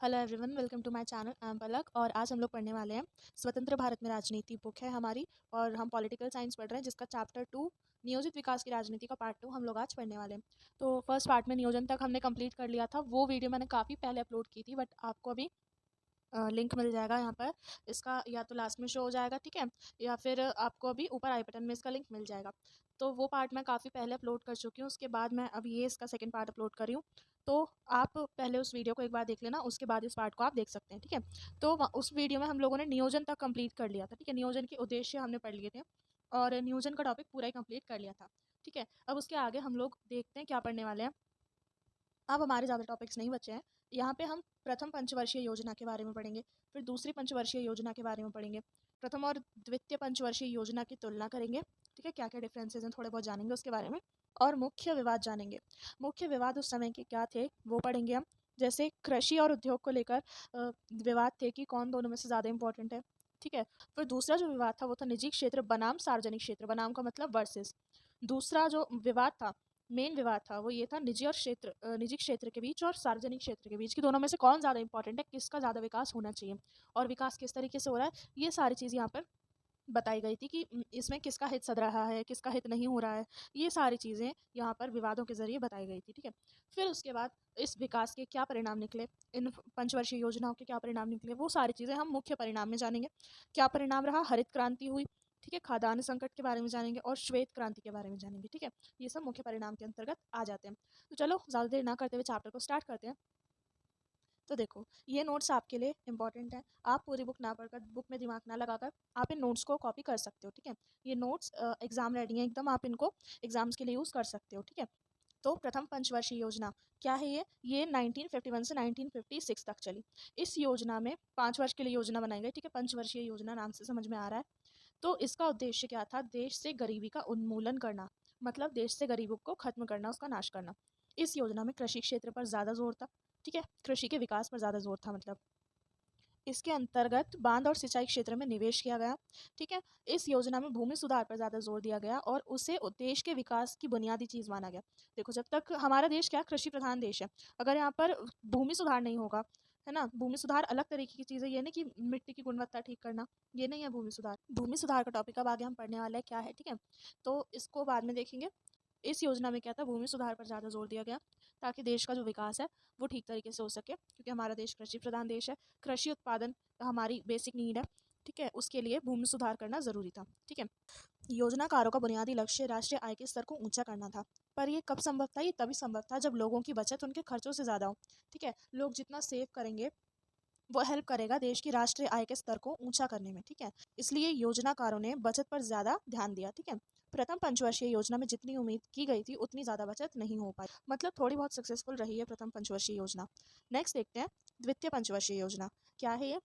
Hello everyone, welcome to my channel. I am Palak और आज हम लोग पढ़ने वाले हैं स्वतंत्र भारत में राजनीति। बुक है हमारी और हम पॉलिटिकल साइंस पढ़ रहे हैं, जिसका चैप्टर 2 नियोजित विकास की राजनीति का पार्ट 2 हम लोग आज पढ़ने वाले हैं। तो फर्स्ट पार्ट में नियोजन तक हमने कंप्लीट कर लिया था। वो वीडियो मैंने काफ़ी पहले अपलोड की थी, बट आपको अभी लिंक मिल जाएगा यहाँ पर। इसका या तो लास्ट में शो हो जाएगा, ठीक है, या फिर आपको अभी ऊपर आई बटन में इसका लिंक मिल जाएगा। तो वो पार्ट मैं काफ़ी पहले अपलोड कर चुकी हूँ। उसके बाद मैं अब ये इसका सेकंड पार्ट अपलोड कर रही हूँ। तो आप पहले उस वीडियो को एक बार देख लेना, उसके बाद इस पार्ट को आप देख सकते हैं, ठीक है। तो उस वीडियो में हम लोगों ने नियोजन तक कंप्लीट कर लिया था, ठीक है। नियोजन के उद्देश्य हमने पढ़ लिए थे और नियोजन का टॉपिक पूरा ही कंप्लीट कर लिया था, ठीक है। अब उसके आगे हम लोग देखते हैं क्या पढ़ने वाले हैं। अब हमारे ज़्यादा टॉपिक्स नहीं बचे हैं। यहाँ पे हम प्रथम पंचवर्षीय योजना के बारे में पढ़ेंगे, फिर दूसरी पंचवर्षीय योजना के बारे में पढ़ेंगे, प्रथम और द्वितीय पंचवर्षीय योजना की तुलना करेंगे, ठीक है, क्या क्या डिफरेंसेस हैं थोड़े बहुत जानेंगे उसके बारे में, और मुख्य विवाद जानेंगे। मुख्य विवाद उस समय के क्या थे वो पढ़ेंगे हम। जैसे कृषि और उद्योग को लेकर विवाद थे कि कौन दोनों में से ज़्यादा इंपॉर्टेंट है, ठीक है। फिर दूसरा जो विवाद था वो था निजी क्षेत्र बनाम सार्वजनिक क्षेत्र, बनाम का मतलब वर्सेस। दूसरा जो विवाद था, मेन विवाद था, वो ये था निजी क्षेत्र के बीच और सार्वजनिक क्षेत्र के बीच कि दोनों में से कौन ज़्यादा इंपॉर्टेंट है, किसका ज़्यादा विकास होना चाहिए और विकास किस तरीके से हो रहा है। ये सारी चीज़ यहाँ पर बताई गई थी कि इसमें किसका हित सध रहा है, किसका हित नहीं हो रहा है। ये सारी चीज़ें यहाँ पर विवादों के ज़रिए बताई गई थी, ठीक है। फिर उसके बाद इस विकास के क्या परिणाम निकले, इन पंचवर्षीय योजनाओं के क्या परिणाम निकले, वो सारी चीज़ें हम मुख्य परिणाम में जानेंगे। क्या परिणाम रहा, हरित क्रांति हुई, ठीक है, खाद्यान्न संकट के बारे में जानेंगे और श्वेत क्रांति के बारे में जानेंगे, ठीक है। ये सब मुख्य परिणाम के अंतर्गत आ जाते हैं। तो चलो ज़्यादा देर ना करते हुए चैप्टर को स्टार्ट करते हैं। तो देखो, ये नोट्स आपके लिए इंपॉर्टेंट है। आप पूरी बुक ना पढ़कर, बुक में दिमाग ना लगाकर आप इन नोट्स को कॉपी कर सकते हो, ठीक है। ये नोट्स एग्जाम रेडी हैं एकदम, आप इनको एग्जाम्स के लिए यूज़ कर सकते हो, ठीक है। तो प्रथम पंचवर्षीय योजना क्या है ये 1951 से 1956 तक चली। इस योजना में 5 वर्ष के लिए योजना बनाई गई, ठीक है। पंचवर्षीय योजना नाम से समझ में आ रहा है। तो इसका उद्देश्य क्या था, देश से गरीबी का उन्मूलन करना, मतलब देश से गरीबों को खत्म करना, उसका नाश करना। इस योजना में कृषि क्षेत्र पर ज़्यादा जोर था, ठीक है, कृषि के विकास पर ज़्यादा जोर था। मतलब इसके अंतर्गत बांध और सिंचाई क्षेत्र में निवेश किया गया, ठीक है। इस योजना में भूमि सुधार पर ज़्यादा जोर दिया गया और उसे देश के विकास की बुनियादी चीज़ माना गया। देखो, जब तक हमारा देश क्या कृषि प्रधान देश है, अगर यहाँ पर भूमि सुधार नहीं होगा, है ना, भूमि सुधार अलग तरीके की चीज़ है, ये नहीं कि मिट्टी की गुणवत्ता ठीक करना, ये नहीं है भूमि सुधार। भूमि सुधार का टॉपिक अब आगे हम पढ़ने वाले हैं क्या है, ठीक है। तो इसको बाद में देखेंगे। इस योजना में क्या था, भूमि सुधार पर ज़्यादा जोर दिया गया ताकि देश का जो विकास है वो ठीक तरीके से हो सके, क्योंकि हमारा देश कृषि प्रधान देश है। कृषि उत्पादन हमारी बेसिक नीड है, ठीक है, उसके लिए भूमि सुधार करना ज़रूरी था, ठीक है। योजनाकारों का बुनियादी लक्ष्य राष्ट्रीय आय के स्तर को ऊंचा करना था। पर ये कब संभव था, ये तभी संभव था जब लोगों की बचत उनके खर्चों से ज़्यादा हो, ठीक है। लोग जितना सेव करेंगे वो हेल्प करेगा देश की राष्ट्रीय आय के स्तर को ऊंचा करने में, ठीक है। इसलिए योजनाकारों ने बचत पर ज़्यादा ध्यान दिया, ठीक है। प्रथम पंचवर्षीय योजना में जितनी उम्मीद की गई थी उतनी ज़्यादा बचत नहीं हो पाई, मतलब थोड़ी बहुत सक्सेसफुल रही है प्रथम पंचवर्षीय योजना। नेक्स्ट देखते हैं द्वितीय पंचवर्षीय योजना क्या है ये।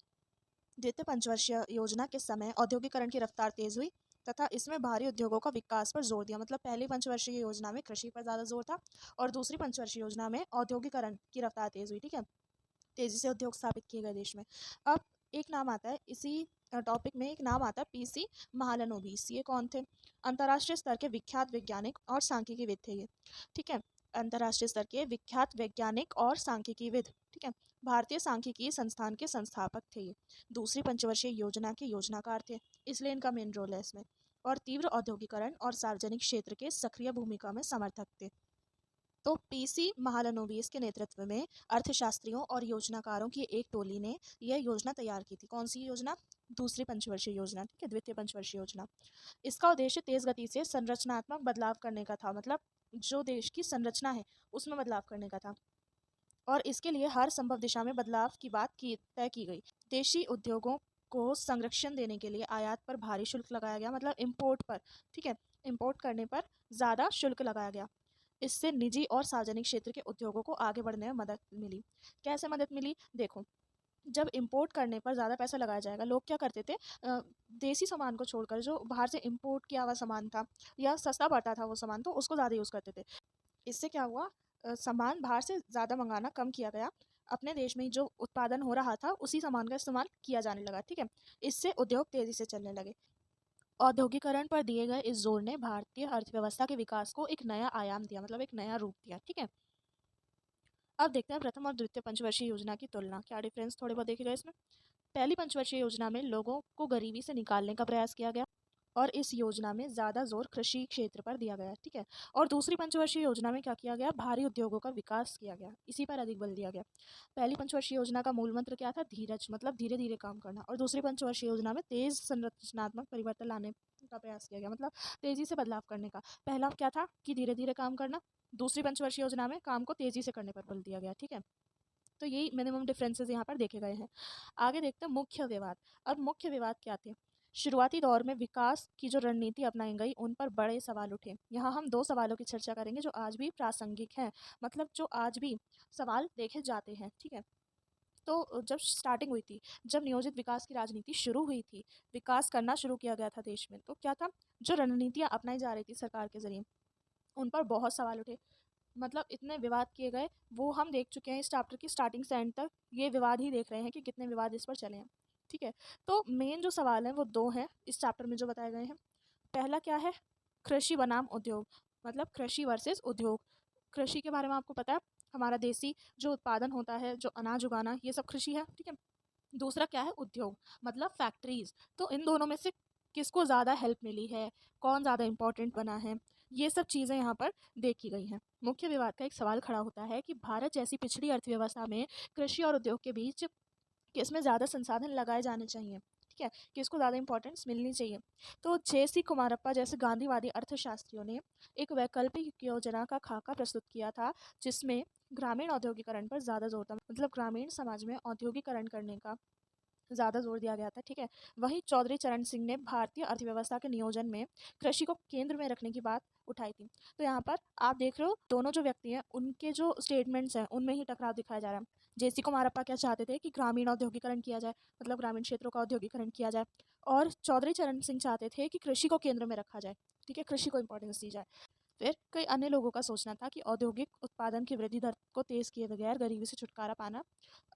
द्वितीय पंचवर्षीय योजना के समय औद्योगिकरण की रफ्तार तेज हुई तथा इसमें भारी उद्योगों का विकास पर जोर दिया। मतलब पहली पंचवर्षीय योजना में कृषि पर ज़्यादा जोर था और दूसरी पंचवर्षीय योजना में औद्योगिकरण की रफ्तार तेज हुई, ठीक है, तेजी से उद्योग स्थापित किए गए देश में। अब एक नाम आता है इसी टॉपिक में, एक नाम आता है पीसी महालनोबिस। ये कौन थे, अंतर्राष्ट्रीय स्तर के विख्यात वैज्ञानिक और सांख्यिकीविद थे ये, ठीक है। अंतर्राष्ट्रीय स्तर के विख्यात वैज्ञानिक और सांख्यिकीविद, ठीक है। भारतीय सांख्यिकी संस्थान के संस्थापक थे ये। दूसरी पंचवर्षीय योजना के योजनाकार थे, इसलिए इनका मेन रोल है इसमें। और तीव्र औद्योगिकरण और सार्वजनिक क्षेत्र के सक्रिय भूमिका में समर्थक थे। तो पीसी महालनोबिस के नेतृत्व में अर्थशास्त्रियों और योजनाकारों की एक टोली ने यह योजना तैयार की थी। कौन सी योजना, दूसरी पंचवर्षीय योजना, ठीक है, द्वितीय पंचवर्षीय योजना। इसका उद्देश्य तेज गति से संरचनात्मक बदलाव करने का था, मतलब जो देश की संरचना है उसमें बदलाव करने का था। और इसके लिए हर संभव दिशा में बदलाव की बात की तय की गई। देशी उद्योगों को संरक्षण देने के लिए आयात पर भारी शुल्क लगाया गया, मतलब इम्पोर्ट पर, ठीक है, इम्पोर्ट करने पर ज़्यादा शुल्क लगाया गया। इससे निजी और सार्वजनिक क्षेत्र के उद्योगों को आगे बढ़ने में मदद मिली। कैसे मदद मिली, देखो, जब इंपोर्ट करने पर ज़्यादा पैसा लगाया जाएगा, लोग क्या करते थे, देसी सामान को छोड़कर जो बाहर से इंपोर्ट किया हुआ सामान था या सस्ता पड़ता था वो सामान, तो उसको ज़्यादा यूज़ करते थे। इससे क्या हुआ, सामान बाहर से ज़्यादा मंगाना कम किया गया, अपने देश में ही जो उत्पादन हो रहा था उसी सामान का इस्तेमाल किया जाने लगा, ठीक है। इससे उद्योग तेज़ी से चलने लगे। औद्योगिकरण पर दिए गए इस जोर ने भारतीय अर्थव्यवस्था के विकास को एक नया आयाम दिया, मतलब एक नया रूप दिया, ठीक है। अब देखते हैं प्रथम और द्वितीय पंचवर्षीय योजना की तुलना, क्या डिफरेंस थोड़े बहुत देखे गए इसमें। पहली पंचवर्षीय योजना में लोगों को गरीबी से निकालने का प्रयास किया गया और इस योजना में ज़्यादा जोर कृषि क्षेत्र पर दिया गया, ठीक है। और दूसरी पंचवर्षीय योजना में क्या किया गया, भारी उद्योगों का विकास किया गया, इसी पर अधिक बल दिया गया। पहली पंचवर्षीय योजना का मूल मंत्र क्या था, धीरज, मतलब धीरे धीरे काम करना। और दूसरी पंचवर्षीय योजना में तेज संरचनात्मक परिवर्तन लाने का प्रयास किया गया, मतलब तेजी से बदलाव करने का। पहला क्या था कि धीरे धीरे काम करना, दूसरी पंचवर्षीय योजना में काम को तेजी से करने पर बल दिया गया, ठीक है। तो यही मिनिमम डिफरेंसेस यहाँ पर देखे गए हैं। आगे देखते हैं मुख्य विवाद। अब मुख्य विवाद क्या थे, शुरुआती दौर में विकास की जो रणनीति अपनाई गई उन पर बड़े सवाल उठे। यहाँ हम दो सवालों की चर्चा करेंगे जो आज भी प्रासंगिक हैं, मतलब जो आज भी सवाल देखे जाते हैं, ठीक है। तो जब स्टार्टिंग हुई थी, जब नियोजित विकास की राजनीति शुरू हुई थी, विकास करना शुरू किया गया था देश में, तो क्या था, जो रणनीतियाँ अपनाई जा रही थी सरकार के जरिए, उन पर बहुत सवाल उठे। मतलब इतने विवाद किए गए, वो हम देख चुके हैं इस चैप्टर की स्टार्टिंग से एंड तक, ये विवाद ही देख रहे हैं कि कितने विवाद इस पर चले हैं, ठीक है। तो मेन जो सवाल हैं वो दो हैं इस चैप्टर में जो बताए गए हैं। पहला क्या है, कृषि बनाम उद्योग, मतलब कृषि वर्सेस उद्योग। कृषि के बारे में आपको पता है, हमारा देसी जो उत्पादन होता है, जो अनाज उगाना, ये सब कृषि है, ठीक है। दूसरा क्या है, उद्योग, मतलब फैक्ट्रीज। तो इन दोनों में से किसको ज़्यादा हेल्प मिली है, कौन ज़्यादा इम्पोर्टेंट बना है, ये सब चीज़ें यहाँ पर देखी गई हैं। मुख्य विवाद का एक सवाल खड़ा होता है कि भारत जैसी पिछड़ी अर्थव्यवस्था में कृषि और उद्योग के बीच किसमें ज़्यादा संसाधन लगाए जाने चाहिए, ठीक है, किसको ज़्यादा इंपॉर्टेंस मिलनी चाहिए। तो जे.सी. कुमारप्पा जैसे गांधीवादी अर्थशास्त्रियों ने एक वैकल्पिक योजना का खाका प्रस्तुत किया था, जिसमें ग्रामीण औद्योगिकरण पर ज़्यादा जोर था, मतलब ग्रामीण समाज में औद्योगिकरण करने का ज़्यादा जोर दिया गया था, ठीक है। वहीं चौधरी चरण सिंह ने भारतीय अर्थव्यवस्था के नियोजन में कृषि को केंद्र में रखने की बात उठाई थी। तो यहाँ पर आप देख रहे हो दोनों जो व्यक्ति हैं उनके जो स्टेटमेंट्स हैं उनमें ही टकराव दिखाया जा रहा है। जे.सी. कुमारप्पा क्या चाहते थे कि ग्रामीण औद्योगिकरण किया जाए, मतलब ग्रामीण क्षेत्रों का औद्योगिकरण किया जाए, और चौधरी चरण सिंह चाहते थे कि कृषि को केंद्र में रखा जाए, ठीक है, कृषि को इंपॉर्टेंस दी जाए। फिर कई अन्य लोगों का सोचना था कि औद्योगिक उत्पादन की वृद्धि दर को तेज़ किए बगैर गरीबी से छुटकारा पाना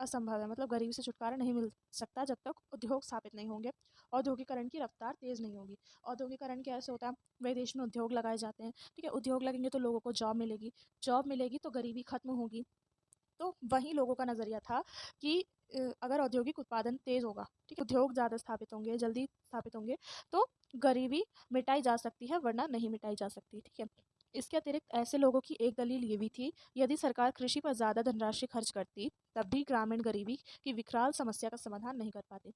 असंभव है, मतलब गरीबी से छुटकारा नहीं मिल सकता जब तक उद्योग स्थापित नहीं होंगे, औद्योगिकरण की रफ्तार तेज़ नहीं होगी। औद्योगिकरण कैसे होता है, वही देश में उद्योग लगाए जाते हैं, ठीक है, उद्योग लगेंगे तो लोगों को जॉब मिलेगी, जॉब मिलेगी तो गरीबी खत्म होगी। तो वहीं लोगों का नज़रिया था कि अगर औद्योगिक उत्पादन तेज़ होगा, ठीक है, उद्योग ज़्यादा स्थापित होंगे, जल्दी स्थापित होंगे, तो गरीबी मिटाई जा सकती है, वरना नहीं मिटाई जा सकती, ठीक है। इसके अतिरिक्त ऐसे लोगों की एक दलील ये भी थी, यदि सरकार कृषि पर ज़्यादा धनराशि खर्च करती, तब भी ग्रामीण गरीबी की विकराल समस्या का समाधान नहीं कर पाती।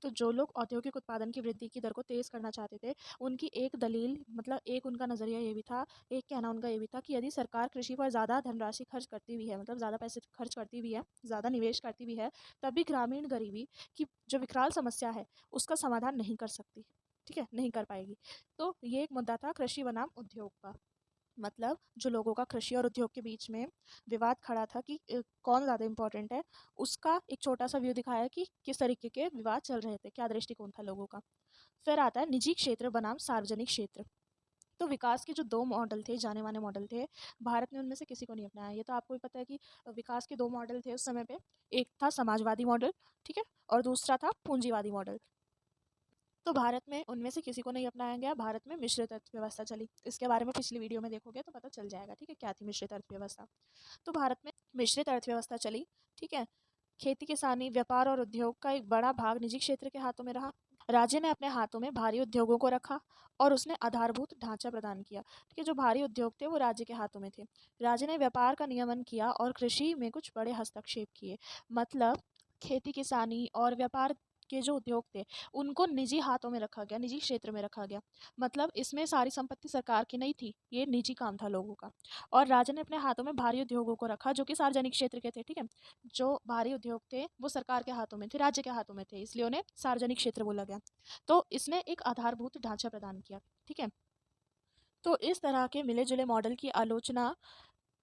तो जो लोग औद्योगिक उत्पादन की वृद्धि की दर को तेज़ करना चाहते थे, उनकी एक दलील, मतलब एक उनका नज़रिया ये भी था, एक कहना उनका ये भी था कि यदि सरकार कृषि पर ज़्यादा धनराशि खर्च करती भी है, मतलब ज़्यादा पैसे खर्च करती भी है, ज़्यादा निवेश करती भी है, तब भी ग्रामीण गरीबी की जो विकराल समस्या है उसका समाधान नहीं कर सकती, ठीक है, नहीं कर पाएगी। तो ये एक मुद्दा था कृषि बनाम उद्योग का, मतलब जो लोगों का कृषि और उद्योग के बीच में विवाद खड़ा था कि कौन ज़्यादा इम्पोर्टेंट है, उसका एक छोटा सा व्यू दिखाया कि किस तरीके के विवाद चल रहे थे, क्या दृष्टिकोण था लोगों का। फिर आता है निजी क्षेत्र बनाम सार्वजनिक क्षेत्र। तो विकास के जो दो मॉडल थे, जाने माने मॉडल थे, भारत ने उनमें से किसी को नहीं अपनाया। ये तो आपको भी पता है कि विकास के दो मॉडल थे उस समय पे, एक था समाजवादी मॉडल, ठीक है, और दूसरा था पूंजीवादी मॉडल। तो भारत में उनमें से किसी को नहीं अपनाया गया, भारत में मिश्रित अर्थव्यवस्था चली। इसके बारे में पिछली वीडियो में देखोगे तो पता चल जाएगा, ठीक है, क्या थी मिश्रित अर्थव्यवस्था। तो भारत में मिश्रित अर्थव्यवस्था चली, ठीक है। खेती किसानी व्यापार और उद्योग का एक बड़ा भाग निजी क्षेत्र के हाथों में रहा। राज्य ने अपने हाथों में भारी उद्योगों को रखा और उसने आधारभूत ढांचा प्रदान किया, ठीक है। जो भारी उद्योग थे वो राज्य के हाथों में थे। राज्य ने व्यापार का नियमन किया और कृषि में कुछ बड़े हस्तक्षेप किए, मतलब खेती किसानी और व्यापार के जो उद्योग थे उनको निजी हाथों में रखा गया, निजी क्षेत्र में रखा गया। मतलब इसमें सारी संपत्ति सरकार की नहीं थी, ये निजी काम था लोगों का। और राज्य ने अपने हाथों में भारी उद्योगों को रखा जो कि सार्वजनिक क्षेत्र के थे, ठीक है। जो भारी उद्योग थे वो सरकार के हाथों में थे, राज्य के हाथों में थे, इसलिए उन्हें सार्वजनिक क्षेत्र बोला गया। तो इसने एक आधारभूत ढांचा प्रदान किया, ठीक है। तो इस तरह के मिले जुले मॉडल की आलोचना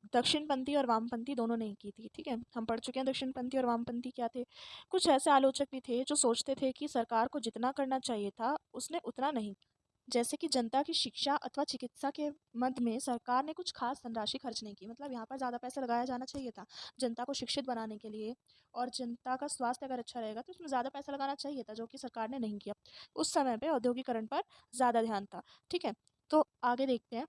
दक्षिणपंथी और वामपंथी दोनों ने की थी, ठीक है। हम पढ़ चुके हैं दक्षिणपंथी और वामपंथी क्या थे। कुछ ऐसे आलोचक भी थे जो सोचते थे कि सरकार को जितना करना चाहिए था उसने उतना नहीं, जैसे कि जनता की शिक्षा अथवा चिकित्सा के मद में सरकार ने कुछ खास धनराशि खर्च नहीं की, मतलब यहाँ पर ज़्यादा पैसा लगाया जाना चाहिए था जनता को शिक्षित बनाने के लिए, और जनता का स्वास्थ्य अगर अच्छा रहेगा तो उसमें ज़्यादा पैसा लगाना चाहिए था, जो कि सरकार ने नहीं किया। उस समय पे औद्योगिकरण पर ज़्यादा ध्यान था, ठीक है। तो आगे देखते हैं।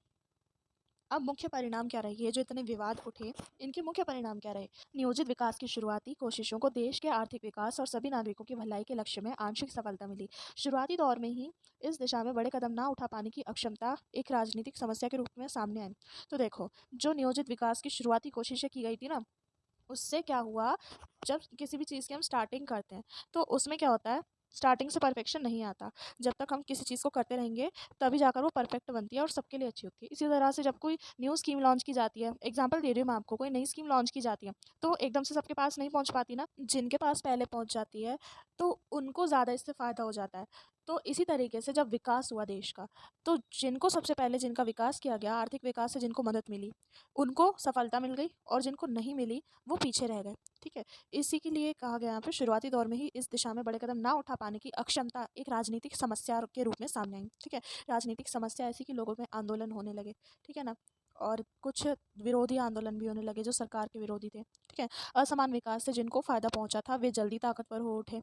अब मुख्य परिणाम क्या रहे? ये जो इतने विवाद उठे, इनके मुख्य परिणाम क्या रहे? नियोजित विकास की शुरुआती कोशिशों को देश के आर्थिक विकास और सभी नागरिकों की भलाई के लक्ष्य में आंशिक सफलता मिली। शुरुआती दौर में ही इस दिशा में बड़े कदम ना उठा पाने की अक्षमता एक राजनीतिक समस्या के रूप में सामने आई। तो देखो, जो नियोजित विकास की शुरुआती कोशिशें की गई थी ना, उससे क्या हुआ, जब किसी भी चीज़ की हम स्टार्टिंग करते हैं तो उसमें क्या होता है, स्टार्टिंग से परफेक्शन नहीं आता। जब तक हम किसी चीज़ को करते रहेंगे तभी जाकर वो परफेक्ट बनती है और सबके लिए अच्छी होती है। इसी तरह से जब कोई न्यू स्कीम लॉन्च की जाती है, एग्जांपल दे रही हूँ मैं आपको, कोई नई स्कीम लॉन्च की जाती है तो एकदम से सबके पास नहीं पहुँच पाती ना, जिनके पास पहले पहुँच जाती है तो उनको ज़्यादा इससे फ़ायदा हो जाता है। तो इसी तरीके से जब विकास हुआ देश का, तो जिनको सबसे पहले जिनका विकास किया गया, आर्थिक विकास से जिनको मदद मिली, उनको सफलता मिल गई और जिनको नहीं मिली वो पीछे रह गए। ठीक है, इसी के लिए कहा गया यहाँ पे, शुरुआती दौर में ही इस दिशा में बड़े कदम ना उठा पाने की अक्षमता एक राजनीतिक समस्या के रूप में सामने आई। ठीक है, राजनीतिक समस्या ऐसी कि लोगों में आंदोलन होने लगे। ठीक है ना, और कुछ विरोधी आंदोलन भी होने लगे जो सरकार के विरोधी थे। ठीक है, असमान विकास से जिनको फायदा पहुंचा था वे जल्दी ताकतवर हो उठे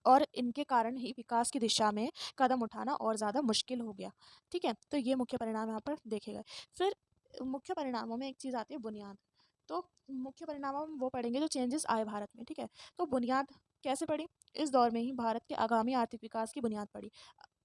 और इनके कारण ही विकास की दिशा में कदम उठाना और ज़्यादा मुश्किल हो गया। ठीक है, तो ये मुख्य परिणाम यहाँ पर देखे गए। फिर मुख्य परिणामों में एक चीज़ आती है, बुनियाद। तो मुख्य परिणामों में वो पढ़ेंगे जो चेंजेस आए भारत में। ठीक है, तो बुनियाद कैसे पड़ी? इस दौर में ही भारत के आगामी आर्थिक विकास की बुनियाद पड़ी।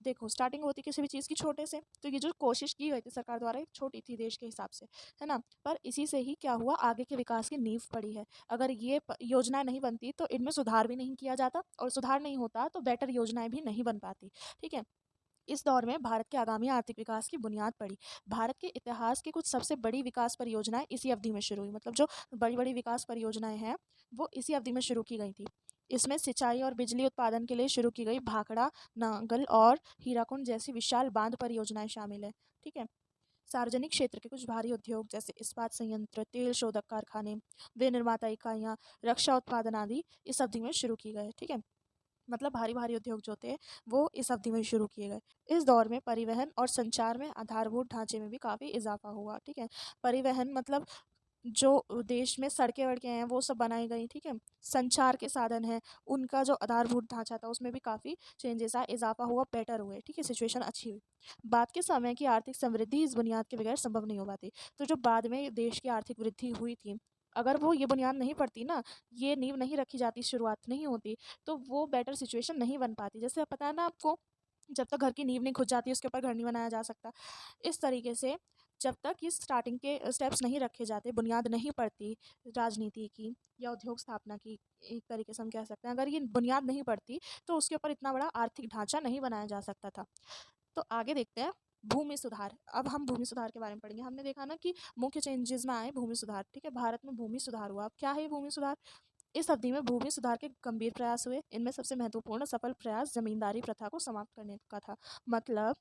देखो, स्टार्टिंग होती किसी भी चीज़ की छोटे से, तो ये जो कोशिश की गई थी सरकार द्वारा, एक छोटी थी देश के हिसाब से, है ना, पर इसी से ही क्या हुआ, आगे के विकास की नींव पड़ी है। अगर ये योजनाएं नहीं बनती तो इनमें सुधार भी नहीं किया जाता, और सुधार नहीं होता तो बेटर योजनाएं भी नहीं बन पाती। ठीक है, इस दौर में भारत के आगामी आर्थिक विकास की बुनियाद पड़ी। भारत के इतिहास की कुछ सबसे बड़ी विकास परियोजनाएं इसी अवधि में शुरू हुई। मतलब जो बड़ी बड़ी विकास परियोजनाएं हैं वो इसी अवधि में शुरू की गई थी। इसमें सिंचाई और बिजली उत्पादन के लिए शुरू की गई भाखड़ा, नांगल और हीराकुंड जैसी विशाल बांध परियोजनाएं शामिल है। ठीक है, सार्वजनिक क्षेत्र के कुछ भारी उद्योग जैसे इस्पात संयंत्र, तेल शोधक कारखाने, विनिर्माता इकाइयाँ, रक्षा उत्पादन आदि इस अवधि में शुरू की गए। ठीक है, मतलब भारी भारी उद्योग जो थे वो इस अवधि में शुरू किए गए। इस दौर में परिवहन और संचार में आधारभूत ढांचे में भी काफ़ी इजाफा हुआ। ठीक है, परिवहन मतलब जो देश में सड़कें वड़कें हैं वो सब बनाई गई। ठीक है, संचार के साधन हैं, उनका जो आधारभूत ढांचा था उसमें भी काफ़ी चेंजेस आए, इजाफा हुआ, बेटर हुए। ठीक है, सिचुएशन अच्छी हुई। बाद के समय की आर्थिक समृद्धि इस बुनियाद के बगैर संभव नहीं हो पाती। तो जो बाद में देश की आर्थिक वृद्धि हुई थी, अगर वो ये बुनियाद नहीं पड़ती ना, ये नींव नहीं रखी जाती, शुरुआत नहीं होती, तो वो बेटर सिचुएशन नहीं बन पाती। जैसे अब पता है ना आपको, जब तक घर की नींव नहीं खुद जाती उसके ऊपर घर नहीं बनाया जा सकता। इस तरीके से जब तक इस स्टार्टिंग के स्टेप्स नहीं रखे जाते, बुनियाद नहीं पड़ती राजनीति की या उद्योग स्थापना की, एक तरीके से हम कह सकते हैं, अगर ये बुनियाद नहीं पड़ती तो उसके ऊपर इतना बड़ा आर्थिक ढांचा नहीं बनाया जा सकता था। तो आगे देखते हैं भूमि सुधार। अब हम भूमि सुधार के बारे में पढ़ेंगे। हमने देखा ना कि मुख्य चेंजेस में आए भूमि सुधार। ठीक है, भारत में भूमि सुधार हुआ। अब क्या है भूमि सुधार? इस अवधि में भूमि सुधार के गंभीर प्रयास हुए। इनमें सबसे महत्वपूर्ण सफल प्रयास जमींदारी प्रथा को समाप्त करने का था। मतलब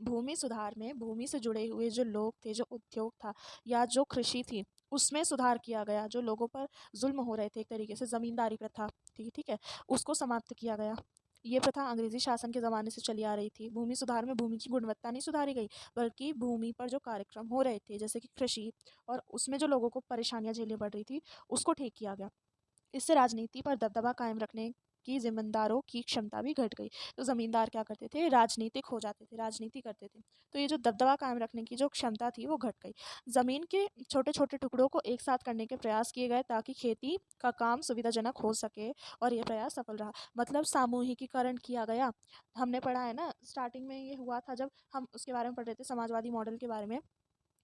भूमि सुधार में भूमि से जुड़े हुए जो लोग थे, जो उद्योग था या जो कृषि थी, उसमें सुधार किया गया। जो लोगों पर जुल्म हो रहे थे, एक तरीके से जमींदारी प्रथा थी, ठीक है, उसको समाप्त किया गया। ये प्रथा अंग्रेजी शासन के ज़माने से चली आ रही थी। भूमि सुधार में भूमि की गुणवत्ता नहीं सुधारी गई, बल्कि भूमि पर जो कार्यक्रम हो रहे थे जैसे कि कृषि, और उसमें जो लोगों को परेशानियां झेलनी पड़ रही थी उसको ठीक किया गया। इससे राजनीति पर दबदबा कायम रखने की जिम्मेदारों की क्षमता भी घट गई। तो ज़मींदार क्या करते थे, राजनीतिक हो जाते थे, राजनीति करते थे, तो ये जो दबदबा कायम रखने की जो क्षमता थी वो घट गई। ज़मीन के छोटे छोटे टुकड़ों को एक साथ करने के प्रयास किए गए ताकि खेती का काम सुविधाजनक हो सके, और ये प्रयास सफल रहा। मतलब सामूहिकीकरण किया गया। हमने पढ़ा है ना, स्टार्टिंग में ये हुआ था जब हम उसके बारे में पढ़ रहे थे, समाजवादी मॉडल के बारे में,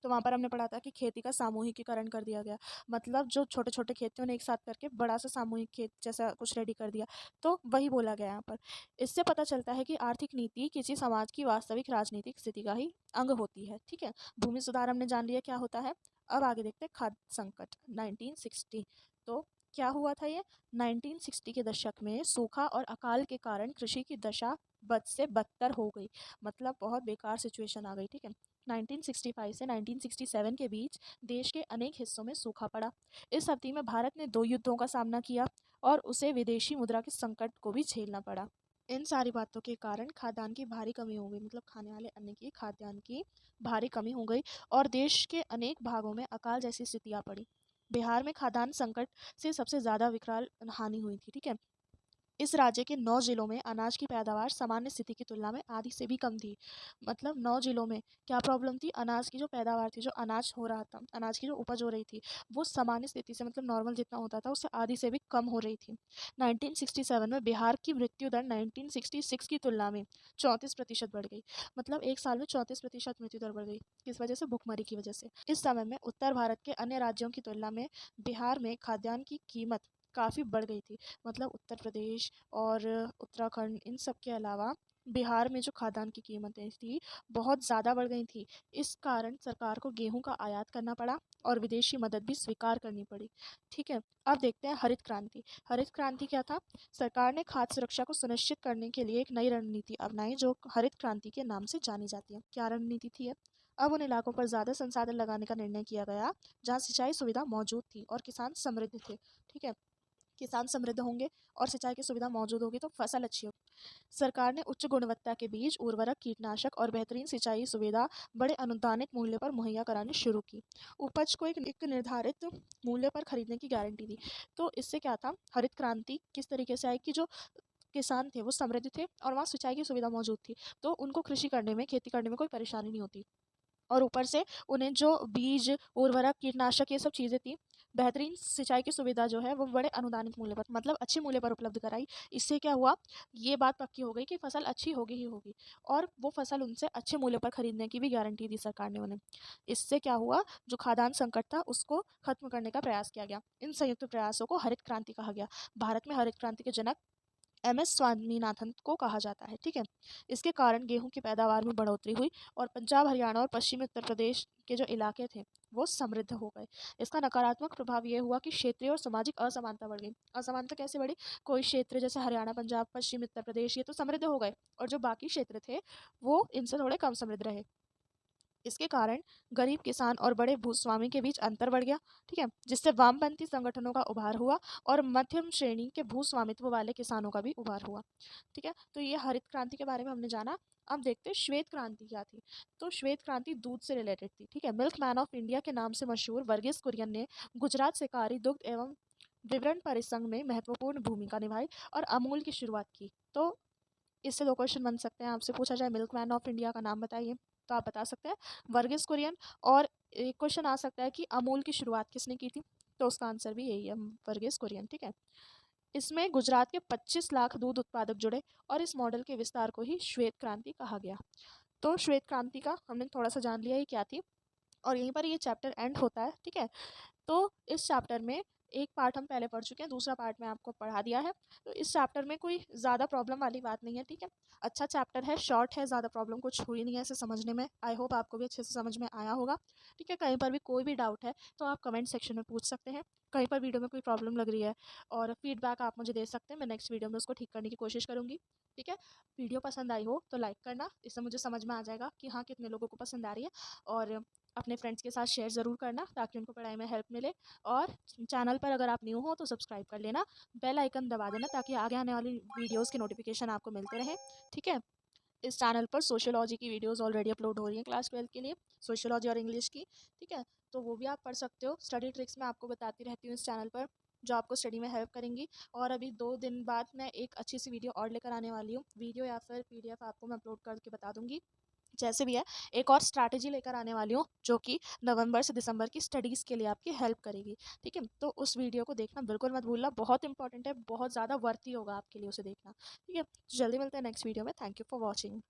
तो वहाँ पर हमने पढ़ा था कि खेती का सामूहिकीकरण कर दिया गया। मतलब जो छोटे छोटे खेत थे उन्हें एक साथ करके बड़ा सा सामूहिक खेत जैसा कुछ रेडी कर दिया। तो वही बोला गया यहाँ पर। इससे पता चलता है कि आर्थिक नीति किसी समाज की वास्तविक राजनीतिक स्थिति का ही अंग होती है। ठीक है, भूमि सुधार हमने जान लिया क्या होता है। अब आगे देखते हैं खाद्य संकट 1960। तो क्या हुआ था ये? 1960 के दशक में सूखा और अकाल के कारण कृषि की दशा बद से बदतर हो गई। मतलब बहुत बेकार सिचुएशन आ गई। ठीक है, 1965 से 1967 के बीच देश के अनेक हिस्सों में सूखा पड़ा। इस अवधि में भारत ने 2 युद्धों का सामना किया और उसे विदेशी मुद्रा के संकट को भी झेलना पड़ा। इन सारी बातों के कारण खाद्यान्न की भारी कमी हो गई। मतलब खाने वाले अन्न की, खाद्यान्न की भारी कमी हो गई और देश के अनेक भागों में अकाल जैसी स्थितियां पड़ी। बिहार में खाद्यान्न संकट से सबसे ज़्यादा विकराल हानि हुई थी। ठीक है, इस राज्य के 9 जिलों में अनाज की पैदावार सामान्य स्थिति की तुलना में आधी से भी कम थी। मतलब 9 जिलों में क्या प्रॉब्लम थी? अनाज की जो पैदावार थी, जो अनाज हो रहा था, अनाज की जो उपज हो रही थी, वो सामान्य स्थिति से मतलब नॉर्मल जितना होता था, उससे आधी से भी कम हो रही थी। 1967 में बिहार की मृत्यु दर 1966 की तुलना में 34% बढ़ गई। मतलब एक साल में 34% मृत्यु दर बढ़ गई। किस वजह से? भुखमरी की वजह से। इस समय में उत्तर भारत के अन्य राज्यों की तुलना में बिहार में खाद्यान्न की कीमत काफ़ी बढ़ गई थी। मतलब उत्तर प्रदेश और उत्तराखंड इन सब के अलावा बिहार में जो खाद्यान्न की कीमतें थी बहुत ज़्यादा बढ़ गई थी। इस कारण सरकार को गेहूं का आयात करना पड़ा और विदेशी मदद भी स्वीकार करनी पड़ी। ठीक है, अब देखते हैं हरित क्रांति। हरित क्रांति क्या था? सरकार ने खाद्य सुरक्षा को सुनिश्चित करने के लिए एक नई रणनीति अपनाई जो हरित क्रांति के नाम से जानी जाती है। क्या रणनीति थी? अब उन इलाकों पर ज़्यादा संसाधन लगाने का निर्णय किया गया जहाँ सिंचाई सुविधा मौजूद थी और किसान समृद्ध थे। ठीक है, किसान समृद्ध होंगे और सिंचाई की सुविधा मौजूद होगी तो फसल अच्छी होगी। सरकार ने उच्च गुणवत्ता के बीज, उर्वरक, कीटनाशक और बेहतरीन सिंचाई सुविधा बड़े अनुदानित मूल्य पर मुहैया करानी शुरू की। उपज को एक निर्धारित मूल्य पर खरीदने की गारंटी दी। तो इससे क्या था? हरित क्रांति किस तरीके से आई कि जो किसान थे वो समृद्ध थे और वहाँ सिंचाई की सुविधा मौजूद थी, तो उनको कृषि करने में, खेती करने में कोई परेशानी नहीं होती। और ऊपर से उन्हें जो बीज, उर्वरक, कीटनाशक ये सब चीज़ें थी, बेहतरीन सिंचाई की सुविधा जो है वो बड़े अनुदानित मूल्य पर, मतलब अच्छे मूल्य पर उपलब्ध कराई। इससे क्या हुआ? ये बात पक्की हो गई कि फसल अच्छी होगी ही होगी और वो फसल उनसे अच्छे मूल्य पर खरीदने की भी गारंटी दी सरकार ने उन्हें। इससे क्या हुआ? जो खाद्यान्न संकट था उसको खत्म करने का प्रयास किया गया। इन संयुक्त प्रयासों को हरित क्रांति कहा गया। भारत में हरित क्रांति के जनक MS स्वामीनाथन को कहा जाता है। ठीक है, इसके कारण गेहूं की पैदावार में बढ़ोतरी हुई और पंजाब, हरियाणा और पश्चिमी उत्तर प्रदेश के जो इलाके थे वो समृद्ध हो गए। इसका नकारात्मक प्रभाव ये हुआ कि क्षेत्रीय और सामाजिक असमानता बढ़ गई। असमानता कैसे बढ़ी? कोई क्षेत्र जैसे हरियाणा, पंजाब, पश्चिमी उत्तर प्रदेश ये तो समृद्ध हो गए और जो बाकी क्षेत्र थे वो इनसे थोड़े कम समृद्ध रहे। इसके कारण गरीब किसान और बड़े भूस्वामी के बीच अंतर बढ़ गया। ठीक है, जिससे वामपंथी संगठनों का उभार हुआ और मध्यम श्रेणी के भूस्वामित्व वाले किसानों का भी उभार हुआ। ठीक है, तो ये हरित क्रांति के बारे में हमने जाना। अब देखते हैं श्वेत क्रांति क्या थी। तो श्वेत क्रांति दूध से रिलेटेड थी। ठीक है, मिल्क मैन ऑफ इंडिया के नाम से मशहूर वर्गीस कुरियन ने गुजरात सहकारी दुग्ध एवं विवरण परिसंघ में महत्वपूर्ण भूमिका निभाई और अमूल की शुरुआत की। तो इससे 2 क्वेश्चन बन सकते हैं। आपसे पूछा जाए मिल्कमैन ऑफ इंडिया का नाम बताइए, तो आप बता सकते हैं वर्गीस कुरियन। और एक क्वेश्चन आ सकता है कि अमूल की शुरुआत किसने की थी? तो उसका आंसर भी यही है, वर्गीस कुरियन। ठीक है, इसमें गुजरात के 25 लाख दूध उत्पादक जुड़े और इस मॉडल के विस्तार को ही श्वेत क्रांति कहा गया। तो श्वेत क्रांति का हमने थोड़ा सा जान लिया ये क्या थी और यहीं पर ये चैप्टर एंड होता है। ठीक है, तो इस चैप्टर में एक पार्ट हम पहले पढ़ चुके हैं, दूसरा पार्ट मैं आपको पढ़ा दिया है। तो इस चैप्टर में कोई ज़्यादा प्रॉब्लम वाली बात नहीं है। ठीक है, अच्छा चैप्टर है, शॉर्ट है, ज़्यादा प्रॉब्लम कुछ हुई नहीं है इसे समझने में। आई होप आपको भी अच्छे से समझ में आया होगा। ठीक है, कहीं पर भी कोई भी डाउट है तो आप कमेंट सेक्शन में पूछ सकते हैं। कहीं पर वीडियो में कोई प्रॉब्लम लग रही है और फीडबैक आप मुझे दे सकते हैं, मैं नेक्स्ट वीडियो में उसको ठीक करने की कोशिश करूँगी। ठीक है, वीडियो पसंद आई हो तो लाइक करना, इससे मुझे समझ में आ जाएगा कि हाँ कितने लोगों को पसंद आ रही है। और अपने फ्रेंड्स के साथ शेयर ज़रूर करना ताकि उनको पढ़ाई में हेल्प मिले। और चैनल पर अगर आप न्यू हो तो सब्सक्राइब कर लेना, बेल आइकन दबा देना ताकि आगे आने वाली वीडियोस के नोटिफिकेशन आपको मिलते रहें। ठीक है, इस चैनल पर सोशियोलॉजी की वीडियोस ऑलरेडी अपलोड हो रही हैं क्लास 12 के लिए, सोशियोलॉजी और इंग्लिश की। ठीक है, तो वो भी आप पढ़ सकते हो। स्टडी ट्रिक्स मैं आपको बताती रहती हूँ इस चैनल पर जो आपको स्टडी में हेल्प करेंगी। और अभी 2 दिन बाद मैं एक अच्छी सी वीडियो और लेकर आने वाली हूँ, वीडियो या फिर PDF आपको मैं अपलोड करके बता दूंगी। जैसे भी है, एक और स्ट्रैटेजी लेकर आने वाली हूँ जो कि नवंबर से दिसंबर की स्टडीज़ के लिए आपकी हेल्प करेगी। ठीक है, तो उस वीडियो को देखना बिल्कुल मत भूलना, बहुत इंपॉर्टेंट है, बहुत ज़्यादा वर्ती होगा आपके लिए उसे देखना। ठीक है, तो जल्दी मिलते हैं नेक्स्ट वीडियो में। Thank you for watching.